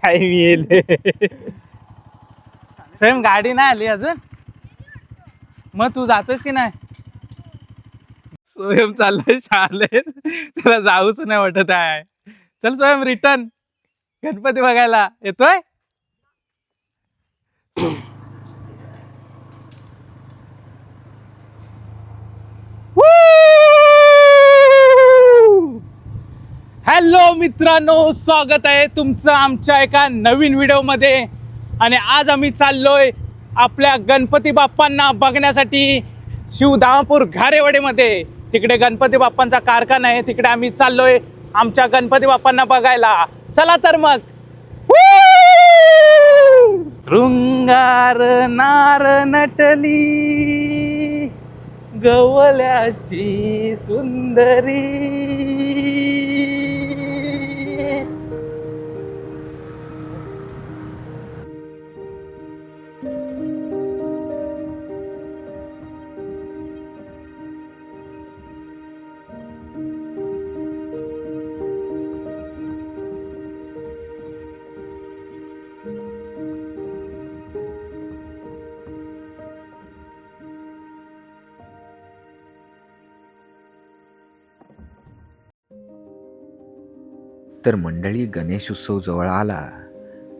काही येईल सेम गाडी नाही आली अजून. मग तू जातोस की नाही? स्वयं चाललंय शाळेत, त्याला जाऊच नाही वाटत आहे. चल स्वयं रिटर्न गणपती बघायला येतोय. हॅलो मित्रांनो, स्वागत आहे तुमचं आमच्या एका नवीन व्हिडिओमध्ये. आणि आज आम्ही चाललोय आपल्या गणपती बाप्पांना बघण्यासाठी शिवधामपूर घारेवाडीमध्ये. तिकडे गणपती बाप्पांचा कारखाना आहे, तिकडे आम्ही चाललोय आमच्या गणपती बाप्पांना बघायला. चला तर मग. शृंगार नार नटली गवल्याची सुंदरी. तर मंडळी, गणेश उत्सव जवळ आला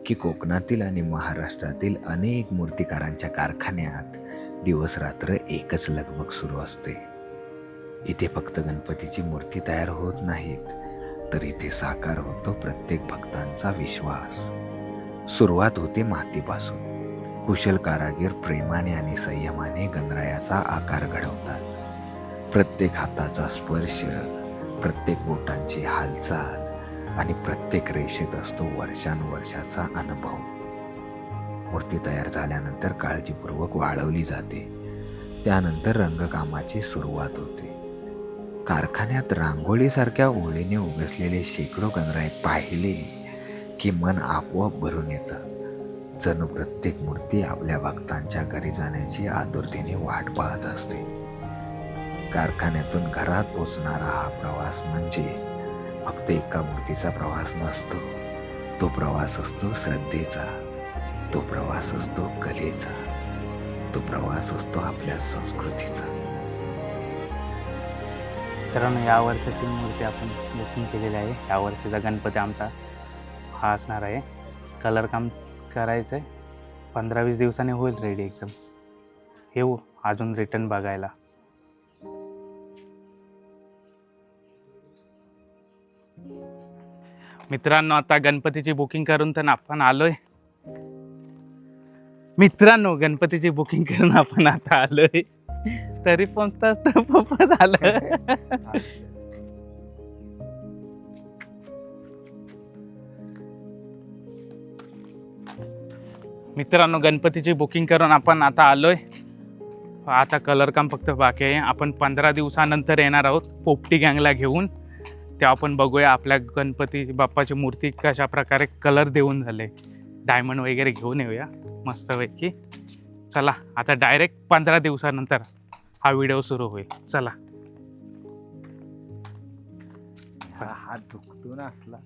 की कोकणातील आणि महाराष्ट्रातील अनेक मूर्तिकारांच्या कारखान्यात दिवस रात्र एकच लगबग सुरू असते. इथे फक्त गणपतीची मूर्ती तयार होत नाहीत, तर इथे साकार होतो प्रत्येक भक्तांचा विश्वास. सुरुवात होते मातीपासून. कुशल कारागीर प्रेमाने आणि संयमाने गणरायाचा आकार घडवतात. प्रत्येक हाताचा स्पर्श, प्रत्येक बोटांची हालचाल आणि प्रत्येक रेषेत असतो वर्षानुवर्षाचा अनुभव. मूर्ती तयार झाल्यानंतर काळजीपूर्वक वाळवली जाते. त्यानंतर रंगकामाची सुरुवात होते. कारखान्यात रांगोळीसारख्या ओळीने उभसलेले शेकडो गणराय पाहिले की मन आपोआप भरून येतं. जणू प्रत्येक मूर्ती आपल्या भक्तांच्या घरी जाण्याची आतुरतेने वाट पाहत असते. कारखान्यातून घरात पोचणारा हा प्रवास म्हणजे फक्त एका मूर्तीचा प्रवास नसतो. तो प्रवास असतो श्रद्धेचा, तो प्रवास असतो कलेचा, तो प्रवास असतो आपल्या संस्कृतीचा. मित्रांनो, या वर्षाची मूर्ती आपण बुकिंग केलेली आहे. या वर्षीचा गणपती आमचा हा असणार आहे. कलर काम करायचं आहे. 15-20 दिवसांनी होईल रेडी एकदम. येऊ अजून रिटर्न बघायला. मित्रांनो, आता गणपतीची बुकिंग करून तर आपण आलोय. मित्रांनो, गणपतीची बुकिंग करून आपण आता आलोय, तरी पण पप्पा झालं. मित्रांनो, गणपतीची बुकिंग करून आपण आता आलोय. आता कलर काम फक्त बाकी आहे. आपण 15 दिवसानंतर येणार आहोत पोपटी गँगला घेऊन. तेव्हा आपण बघूया आपल्या गणपती बाप्पाची मूर्ती कशा प्रकारे कलर देऊन झाले. डायमंड वगैरे घेऊन येऊया मस्तपैकी. चला, आता डायरेक्ट 15 दिवसानंतर हा व्हिडिओ सुरू होईल. चला. हात दुखतो ना असला.